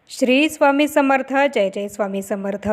श्री स्वामी समर्थ. जय जय स्वामी समर्थ.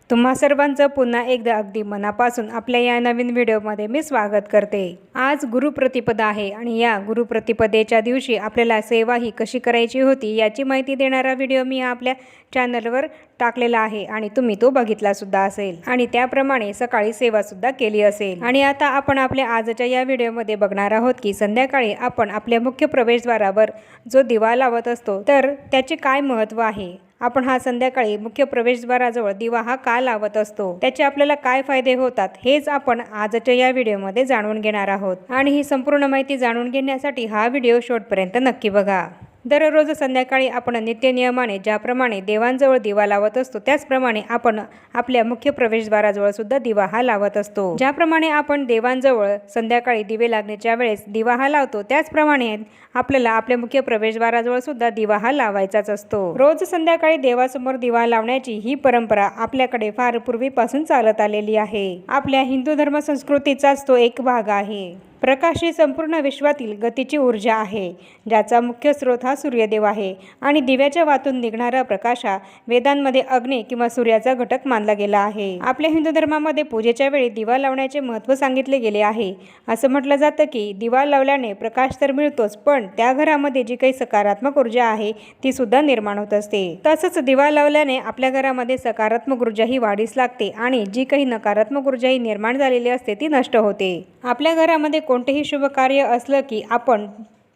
तुम्हा सर्वांचं पुन्हा एकदा अगदी मनापासून आपल्या या नवीन व्हिडिओमध्ये मी स्वागत करते. आज गुरुप्रतिपदा आहे आणि या गुरुप्रतिपदेच्या दिवशी आपल्याला सेवा ही कशी करायची होती याची माहिती देणारा व्हिडिओ मी आपल्या चॅनलवर टाकलेला आहे आणि तुम्ही तो बघितला सुद्धा असेल आणि त्याप्रमाणे सकाळी सेवा सुद्धा केली असेल. आणि आता आपण आपल्या आजच्या या व्हिडिओमध्ये बघणार आहोत की संध्याकाळी आपण आपल्या मुख्य प्रवेशद्वारावर जो दिवा लावत असतो तर त्याचे काय महत्त्व आहे. आपण हा संध्याकाळी मुख्य प्रवेशद्वाराजवळ दिवा हा का लावत असतो, त्याचे आपल्याला काय फायदे होतात हेच आपण आजच्या या व्हिडिओमध्ये जाणून घेणार आहोत. आणि ही संपूर्ण माहिती जाणून घेण्यासाठी हा व्हिडिओ शेवटपर्यंत नक्की बघा. दररोज संध्याकाळी आपण नित्यनियमाने ज्याप्रमाणे देवांजवळ दिवा लावत असतो त्याचप्रमाणे आपण आपल्या मुख्य प्रवेशद्वाराजवळ सुद्धा दिवा हा लावत असतो. ज्याप्रमाणे आपण देवांजवळ संध्याकाळी दिवे लागण्याच्या वेळेस दिवा हा लावतो त्याचप्रमाणे आपल्याला आपल्या मुख्य प्रवेशद्वाराजवळ सुद्धा दिवा हा लावायचाच असतो. रोज संध्याकाळी देवासमोर दिवा लावण्याची ही परंपरा आपल्याकडे फार पूर्वीपासून चालत आलेली आहे. आपल्या हिंदू धर्म संस्कृतीचाच तो एक भाग आहे. प्रकाश ही संपूर्ण विश्वातील गतीची ऊर्जा आहे, ज्याचा मुख्य स्रोत हा सूर्यदेव आहे आणि दिव्याच्या वातून निघणारा प्रकाश हा वेदांमध्ये अग्नी किंवा सूर्याचा घटक मानला गेला आहे. आपल्या हिंदू धर्मामध्ये पूजेच्या वेळी दिवा लावण्याचे महत्त्व सांगितले गेले आहे. असं म्हटलं जातं की दिवा लावल्याने प्रकाश तर मिळतोच, पण त्या घरामध्ये जी काही सकारात्मक ऊर्जा आहे ती सुद्धा निर्माण होत असते. तसंच दिवा लावल्याने आपल्या घरामध्ये सकारात्मक ऊर्जा ही वाढीस लागते आणि जी काही नकारात्मक ऊर्जा ही निर्माण झालेली असते ती नष्ट होते. आपल्या घरामध्ये कोणतेही शुभ कार्य असलं की आपण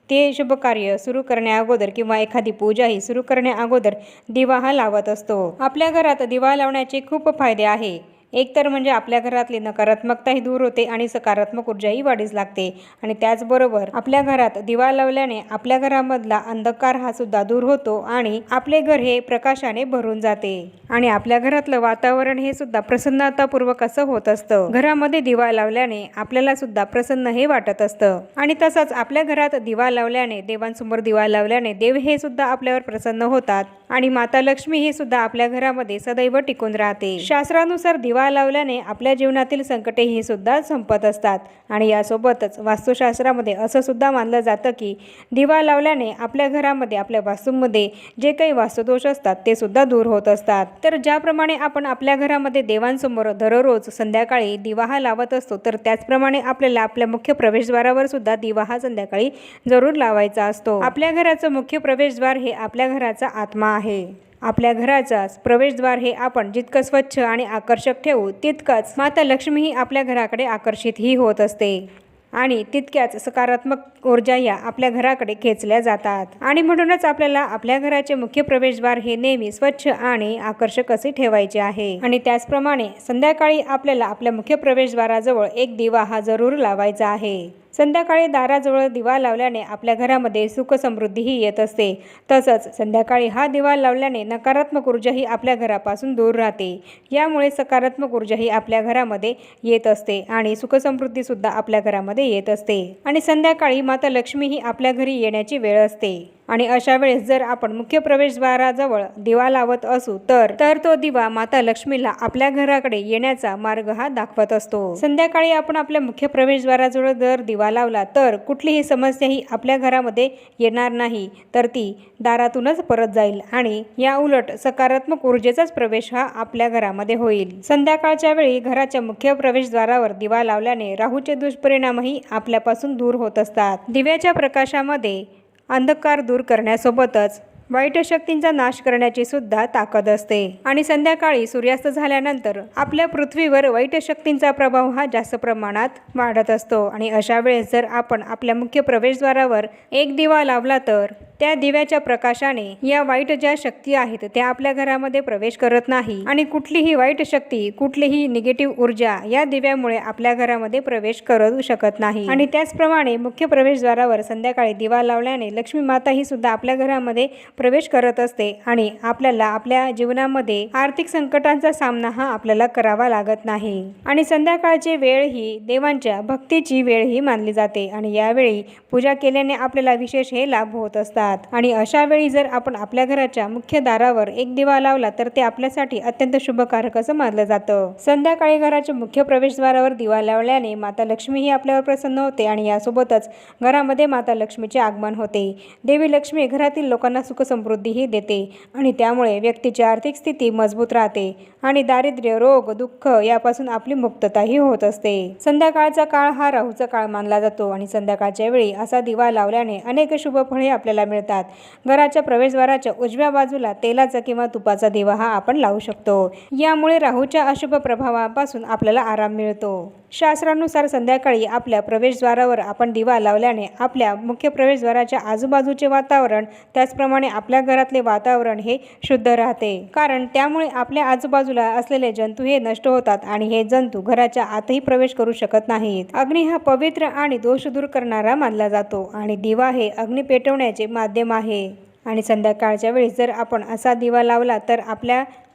ते शुभ कार्य सुरू करण्या अगोदर किंवा एखादी पूजा ही सुरू करण्या अगोदर दिवा हा लावत असतो. आपल्या घरात दिवा लावण्याचे खूप फायदे आहे. एक तर म्हणजे आपल्या घरातली नकारात्मकताही दूर होते आणि सकारात्मक ऊर्जाही वाढीस लागते आणि त्याचबरोबर आपल्या घरात दिवा लावल्याने आपल्या घरामधला अंधकार हा सुद्धा दूर होतो आणि आपले घर हे प्रकाशाने भरून जाते आणि आपल्या घरातलं वातावरण हे सुद्धा प्रसन्नतापूर्वक असं होत असतं. घरामध्ये दिवा लावल्याने आपल्याला सुद्धा प्रसन्न हे वाटत असतं आणि तसंच आपल्या घरात दिवा लावल्याने देवांसमोर दिवा लावल्याने देव हे सुद्धा आपल्यावर प्रसन्न होतात आणि माता लक्ष्मी हे सुद्धा आपल्या घरामध्ये सदैव टिकून राहते. शास्त्रानुसार दिवा लावल्याने आपल्या जीवनातील संकटे ही सुद्धा संपत असतात आणि यासोबतच वास्तुशास्त्रामध्ये असं सुद्धा मानलं जातं की दिवा लावल्याने आपल्या घरामध्ये आपल्या वास्तूमध्ये जे काही वास्तुदोष असतात ते सुद्धा दूर होत असतात. तर ज्याप्रमाणे आपण आपल्या घरामध्ये देवांसमोर दररोज संध्याकाळी दिवा हा लावत असतो तर त्याचप्रमाणे आपल्याला आपल्या मुख्य प्रवेशद्वारावर सुद्धा दिवा हा संध्याकाळी जरूर लावायचा असतो. आपल्या घराचं मुख्य प्रवेशद्वार हे आपल्या घराचा आत्मा आहे. आपल्या घराचा प्रवेशद्वार हे आपण जितकं स्वच्छ आणि आकर्षक ठेवू तितकंच माता लक्ष्मी ही आपल्या घराकडे आकर्षित ही होत असते आणि तितक्याच सकारात्मक ऊर्जा या आपल्या घराकडे खेचल्या जातात. आणि म्हणूनच आपल्याला आपल्या घराचे मुख्य प्रवेशद्वार हे नेहमी स्वच्छ आणि आकर्षक असे ठेवायचे आहे. आणि त्याचप्रमाणे संध्याकाळी आपल्याला आपल्या मुख्य प्रवेशद्वाराजवळ एक दिवा हा जरूर लावायचा आहे. संध्याकाळी दाराजवळ दिवा लावल्याने आपल्या घरामध्ये सुख समृद्धीही येत असते. तसंच संध्याकाळी हा दिवा लावल्याने नकारात्मक ऊर्जाही आपल्या घरापासून दूर राहते. यामुळे सकारात्मक ऊर्जाही आपल्या घरामध्ये येत असते आणि सुख समृद्धीसुद्धा आपल्या घरामध्ये येत असते. आणि संध्याकाळी माता लक्ष्मी ही आपल्या घरी येण्याची वेळ असते आणि अशा वेळेस जर आपण मुख्य प्रवेशद्वाराजवळ दिवा लावत असू तर तो दिवा माता लक्ष्मीला आपल्या घराकडे येण्याचा मार्ग हा दाखवत असतो. संध्याकाळी आपण आपल्या मुख्य प्रवेशद्वाराजवळ जर दिवा लावला तर कुठलीही समस्या ही आपल्या घरामध्ये येणार नाही, तर ती दारातूनच परत जाईल आणि या उलट सकारात्मक ऊर्जेचाच प्रवेश हा आपल्या घरामध्ये होईल. संध्याकाळच्या वेळी घराच्या मुख्य प्रवेशद्वारावर दिवा लावल्याने राहूचे दुष्परिणामही आपल्यापासून दूर होत असतात. दिव्याच्या प्रकाशामध्ये अंधकार दूर करण्यासोबतच वाईट शक्तींचा नाश करण्याची सुद्धा ताकद असते. आणि संध्याकाळी सूर्यास्त झाल्यानंतर आपल्या पृथ्वीवर वाईट शक्तींचा प्रभाव हा जास्त प्रमाणात वाढत असतो आणि अशा वेळेस जर आपण आपल्या मुख्य प्रवेशद्वारावर एक दिवा लावला तर त्या दिव्याच्या प्रकाशाने या वाईट ज्या शक्ती आहेत त्या आपल्या घरामध्ये प्रवेश करत नाही आणि कुठलीही वाईट शक्ती कुठलीही निगेटिव्ह ऊर्जा या दिव्यामुळे आपल्या घरामध्ये प्रवेश करू शकत नाही. आणि त्याचप्रमाणे मुख्य प्रवेशद्वारावर संध्याकाळी दिवा लावल्याने लक्ष्मी माता ही सुद्धा आपल्या घरामध्ये प्रवेश करत असते आणि आपल्याला आपल्या जीवनामध्ये आर्थिक संकटांचा सामना हा आपल्याला करावा लागत नाही. आणि संध्याकाळची वेळ ही देवांच्या भक्तीची वेळ ही मानली जाते आणि यावेळी पूजा केल्याने आपल्याला विशेष हे लाभ होत असतात. असतात आणि अशा वेळी जर आपण आपल्या घराच्या मुख्य दारावर एक दिवा लावला तर ते आपल्यासाठी अत्यंत शुभकारक असं मानलं जातं. संध्याकाळी घराच्या मुख्य प्रवेशद्वारावर दिवा लावल्याने माता लक्ष्मी ही आपल्यावर प्रसन्न होते आणि यासोबतच घरामध्ये माता लक्ष्मीचे आगमन होते. देवी लक्ष्मी घरातील लोकांना सुख समृद्धीही देते आणि त्यामुळे व्यक्तीची आर्थिक स्थिती मजबूत राहते आणि दारिद्र्य, रोग, दुःख यापासून आपली मुक्तताही होत असते. संध्याकाळचा काळ हा राहूचा काळ मानला जातो आणि संध्याकाळच्या वेळी असा दिवा लावल्याने अनेक शुभ फळे आपल्याला मिळतात. घराच्या प्रवेशद्वाराच्या उजव्या बाजूला तेलाचा किंवा तुपाचा दिवा हा आपण लावू शकतो. यामुळे राहूच्या अशुभ प्रभावापासून आपल्याला आराम मिळतो. शास्त्रानुसार संध्याकाळी आपल्या प्रवेशद्वारावर आपण दिवा लावल्याने आपल्या मुख्य प्रवेशद्वाराच्या आजूबाजूचे वातावरण, त्याचप्रमाणे आपल्या घरातले वातावरण हे शुद्ध राहते, कारण त्यामुळे आपल्या आजूबाजूला असलेले जंतू हे नष्ट होतात आणि हे जंतू घराच्या आतही प्रवेश करू शकत नाहीत. अग्नी हा पवित्र आणि दोष दूर करणारा मानला जातो आणि दिवा हे अग्नी पेटवण्याचे माध्यम आहे आणि संध्याकाळच्या वेळी जर आपण असा दिवा लावला तर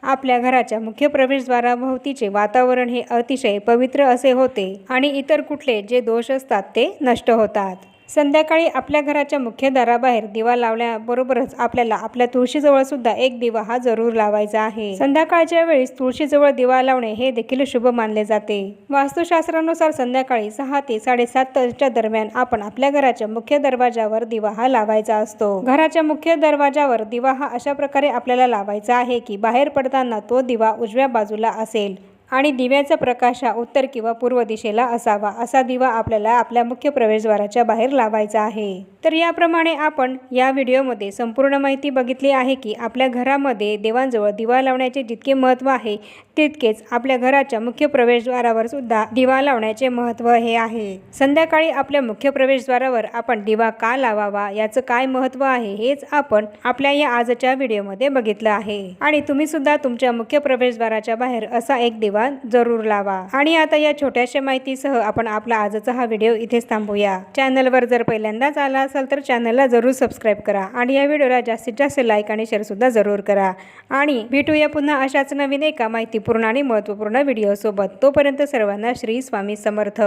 आपल्या घराच्या मुख्य प्रवेशद्वाराभोवतीचे वातावरण हे अतिशय पवित्र असे होते आणि इतर कुठले जे दोष असतात ते नष्ट होतात. संध्याकाळी आपल्या घराच्या मुख्य दाराबाहेर दिवा लावल्याबरोबरच आपल्याला आपल्या तुळशीजवळ सुद्धा एक दिवा हा जरूर लावायचा आहे. संध्याकाळच्या वेळेस तुळशीजवळ दिवा लावणे हे देखील शुभ मानले जाते. वास्तुशास्त्रानुसार संध्याकाळी 6 ते 7:30च्या दरम्यान आपण आपल्या घराच्या मुख्य दरवाजावर दिवा हा लावायचा असतो. घराच्या मुख्य दरवाजावर दिवा हा अशा प्रकारे आपल्याला लावायचा आहे की बाहेर पडताना तो दिवा उजव्या बाजूला असेल आणि दिव्याचा प्रकाश हा उत्तर किंवा पूर्व दिशेला असावा. असा दिवा आपल्याला आपल्या मुख्य प्रवेशद्वाराच्या बाहेर लावायचा आहे. तर याप्रमाणे आपण या व्हिडिओमध्ये संपूर्ण माहिती बघितली आहे की आपल्या घरामध्ये देवांजवळ दिवा लावण्याचे जितके महत्त्व आहे तितकेच आपल्या घराच्या मुख्य प्रवेशद्वारावर सुद्धा दिवा लावण्याचे महत्त्व हे आहे. संध्याकाळी आपल्या मुख्य प्रवेशद्वारावर आपण दिवा का लावावा, याचं काय महत्त्व आहे हेच आपण आपल्या या आजच्या व्हिडिओमध्ये बघितलं आहे आणि तुम्ही सुद्धा तुमच्या मुख्य प्रवेशद्वाराच्या बाहेर असा एक दिवा जरूर लावा. आणि आता या छोट्याशा माहितीसह आपण आपला आजचा हा व्हिडिओ इथेच थांबूया. चॅनलवर जर पहिल्यांदाच आला असाल तर चॅनलला जरूर सबस्क्राईब करा आणि या व्हिडिओला जास्तीत जास्त लाईक आणि शेअर सुद्धा जरूर करा आणि भेटूया पुन्हा अशाच नवीन एका माहितीपूर्ण आणि महत्त्वपूर्ण व्हिडिओ सोबत. तोपर्यंत सर्वांना श्री स्वामी समर्थ.